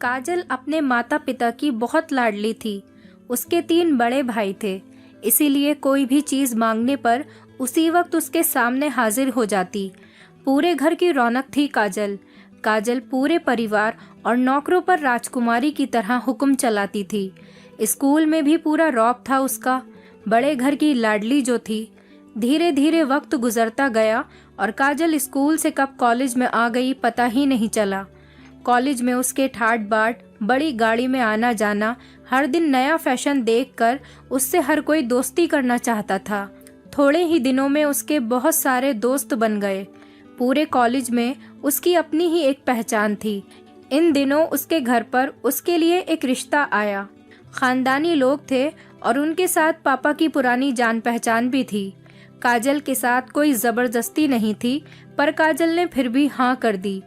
काजल अपने माता पिता की बहुत लाडली थी। उसके 3 बड़े भाई थे, इसीलिए कोई भी चीज़ मांगने पर उसी वक्त उसके सामने हाजिर हो जाती। पूरे घर की रौनक थी काजल। काजल पूरे परिवार और नौकरों पर राजकुमारी की तरह हुक्म चलाती थी। स्कूल में भी पूरा रौब था उसका। बड़े घर की लाडली जो थी। धीरे धीरे वक्त गुजरता गया और काजल स्कूल से कब कॉलेज में आ गई पता ही नहीं चला। कॉलेज में उसके ठाट बाट, बड़ी गाड़ी में आना जाना, हर दिन नया फैशन देखकर उससे हर कोई दोस्ती करना चाहता था। थोड़े ही दिनों में उसके बहुत सारे दोस्त बन गए। पूरे कॉलेज में उसकी अपनी ही एक पहचान थी। इन दिनों उसके घर पर उसके लिए एक रिश्ता आया। खानदानी लोग थे और उनके साथ पापा की पुरानी जान पहचान भी थी। काजल के साथ कोई जबरदस्ती नहीं थी, पर काजल ने फिर भी हाँ कर दी,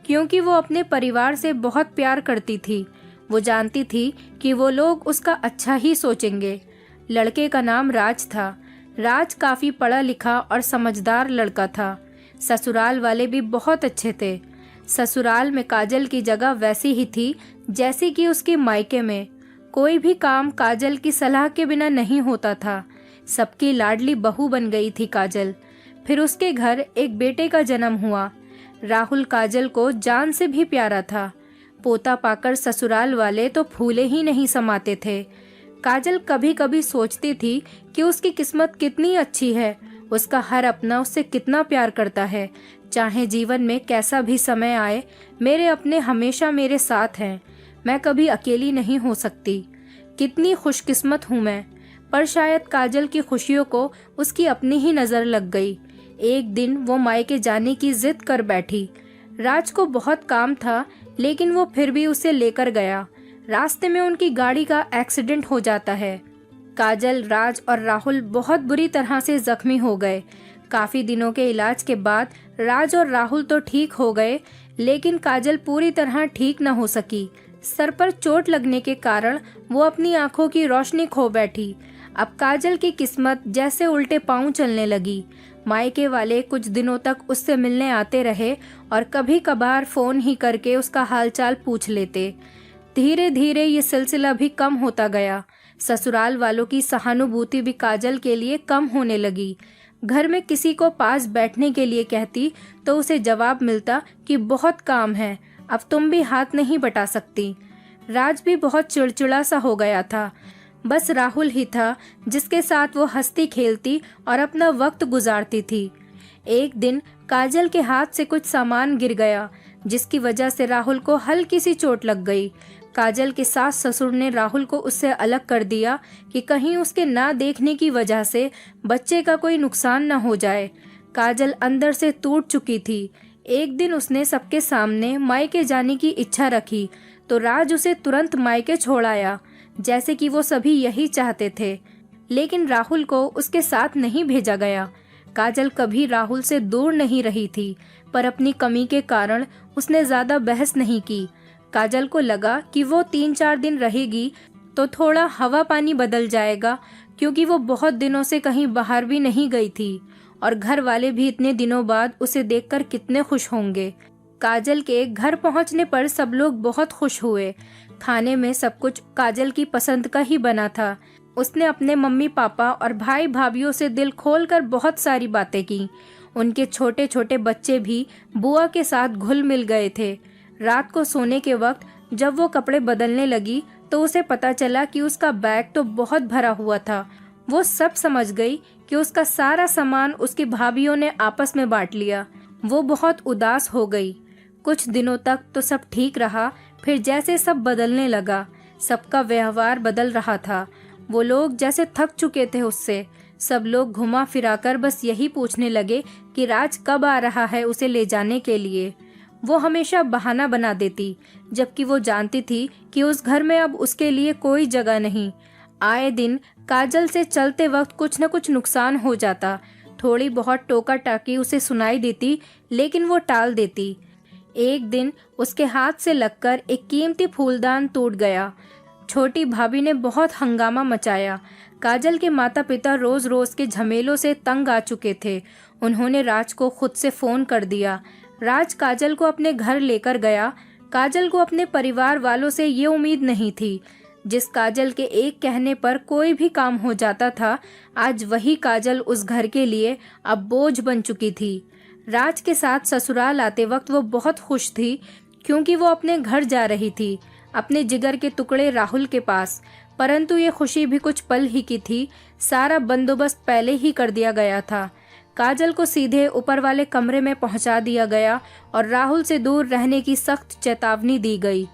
क्योंकि वो अपने परिवार से बहुत प्यार करती थी। वो जानती थी कि वो लोग उसका अच्छा ही सोचेंगे। लड़के का नाम राज था। राज काफ़ी पढ़ा लिखा और समझदार लड़का था। ससुराल वाले भी बहुत अच्छे थे। ससुराल में काजल की जगह वैसी ही थी जैसी कि उसके मायके में। कोई भी काम काजल की सलाह के बिना नहीं होता था। सबकी लाडली बहू बन गई थी काजल। फिर उसके घर एक बेटे का जन्म हुआ। राहुल काजल को जान से भी प्यारा था। पोता पाकर ससुराल वाले तो फूले ही नहीं समाते थे। काजल कभी कभी सोचती थी कि उसकी किस्मत कितनी अच्छी है। उसका हर अपना उससे कितना प्यार करता है। चाहे जीवन में कैसा भी समय आए, मेरे अपने हमेशा मेरे साथ हैं। मैं कभी अकेली नहीं हो सकती। कितनी खुशकिस्मत हूँ मैं। पर शायद काजल की खुशियों को उसकी अपनी ही नज़र लग गई। एक दिन वो मायके जाने की जिद कर बैठी। राज को बहुत काम था, लेकिन वो फिर भी उसे लेकर गया। रास्ते में उनकी गाड़ी का एक्सीडेंट हो जाता है। काजल, राज और राहुल बहुत बुरी तरह से जख्मी हो गए। काफ़ी दिनों के इलाज के बाद राज और राहुल तो ठीक हो गए, लेकिन काजल पूरी तरह ठीक न हो सकी। सर पर चोट लगने के कारण वो अपनी आंखों की रोशनी खो बैठी। अब काजल की किस्मत जैसे उल्टे पांव चलने लगी। मायके वाले कुछ दिनों तक उससे मिलने आते रहे और कभी कभार फ़ोन ही करके उसका हालचाल पूछ लेते। धीरे धीरे ये सिलसिला भी कम होता गया। ससुराल वालों की सहानुभूति भी काजल के लिए कम होने लगी। घर में किसी को पास बैठने के लिए कहती तो उसे जवाब मिलता कि बहुत काम है, अब तुम भी हाथ नहीं बटा सकती। राज भी बहुत चिड़चिड़ा सा हो गया था। बस राहुल ही था जिसके साथ वो हंसती खेलती और अपना वक्त गुजारती थी। एक दिन काजल के हाथ से कुछ सामान गिर गया, जिसकी वजह से राहुल को हल्की सी चोट लग गई। काजल के सास ससुर ने राहुल को उससे अलग कर दिया कि कहीं उसके ना देखने की वजह से बच्चे का कोई नुकसान न हो जाए। काजल अंदर से टूट चुकी थी। एक दिन उसने सबके सामने मायके जाने की इच्छा रखी तो राज उसे तुरंत मायके छोड़ आया, जैसे कि वो सभी यही चाहते थे। लेकिन राहुल को उसके साथ नहीं भेजा गया। काजल कभी राहुल से दूर नहीं रही थी, पर अपनी कमी के कारण उसने ज़्यादा बहस नहीं की। काजल को लगा कि वो 3-4 दिन रहेगी तो थोड़ा हवा पानी बदल जाएगा, क्योंकि वो बहुत दिनों से कहीं बाहर भी नहीं गई थी और घर वाले भी इतने दिनों बाद उसे देखकर कितने खुश होंगे। काजल के घर पहुंचने पर सब लोग बहुत खुश हुए। खाने में सब कुछ काजल की पसंद का ही बना था। उसने अपने मम्मी पापा और भाई भाभीयों से दिल खोलकर बहुत सारी बातें की। उनके छोटे छोटे बच्चे भी बुआ के साथ घुल मिल गए थे। रात को सोने के वक्त जब वो कपड़े बदलने लगी तो उसे पता चला कि उसका बैग तो बहुत भरा हुआ था। वो सब समझ गई कि उसका सारा सामान उसकी भाभीयों ने आपस में बांट लिया। वो बहुत उदास हो गई। कुछ दिनों तक तो सब ठीक रहा, फिर जैसे सब बदलने लगा, सबका व्यवहार बदल रहा था। वो लोग जैसे थक चुके थे उससे। सब लोग घुमा फिराकर बस यही पूछने लगे कि राज कब आ रहा है उसे ले जाने के लिए। वो हमेशा बहाना बना देती, जबकि वो जानती थी कि उस घर में अब उसके लिए कोई जगह नहीं। आए दिन काजल से चलते वक्त कुछ न कुछ नुकसान हो जाता। थोड़ी बहुत टोका टाकी उसे सुनाई देती, लेकिन वो टाल देती। एक दिन उसके हाथ से लगकर एक कीमती फूलदान टूट गया। छोटी भाभी ने बहुत हंगामा मचाया। काजल के माता पिता रोज रोज के झमेलों से तंग आ चुके थे। उन्होंने राज को खुद से फ़ोन कर दिया। राज काजल को अपने घर लेकर गया। काजल को अपने परिवार वालों से ये उम्मीद नहीं थी। जिस काजल के एक कहने पर कोई भी काम हो जाता था, आज वही काजल उस घर के लिए अब बोझ बन चुकी थी। राज के साथ ससुराल आते वक्त वो बहुत खुश थी, क्योंकि वो अपने घर जा रही थी, अपने जिगर के टुकड़े राहुल के पास। परंतु ये खुशी भी कुछ पल ही की थी। सारा बंदोबस्त पहले ही कर दिया गया था। काजल को सीधे ऊपर वाले कमरे में पहुंचा दिया गया और राहुल से दूर रहने की सख्त चेतावनी दी गई।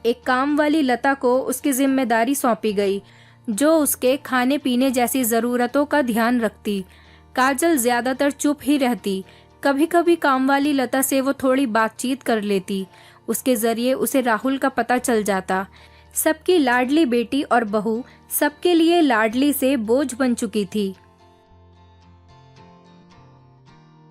एक काम वाली लता को उसकी जिम्मेदारी सौंपी गई, जो उसके खाने पीने जैसी ज़रूरतों का ध्यान रखती। काजल ज़्यादातर चुप ही रहती। कभी कभी काम वाली लता से वो थोड़ी बातचीत कर लेती। उसके ज़रिए उसे राहुल का पता चल जाता। सबकी लाडली बेटी और बहू सबके लिए लाडली से बोझ बन चुकी थी।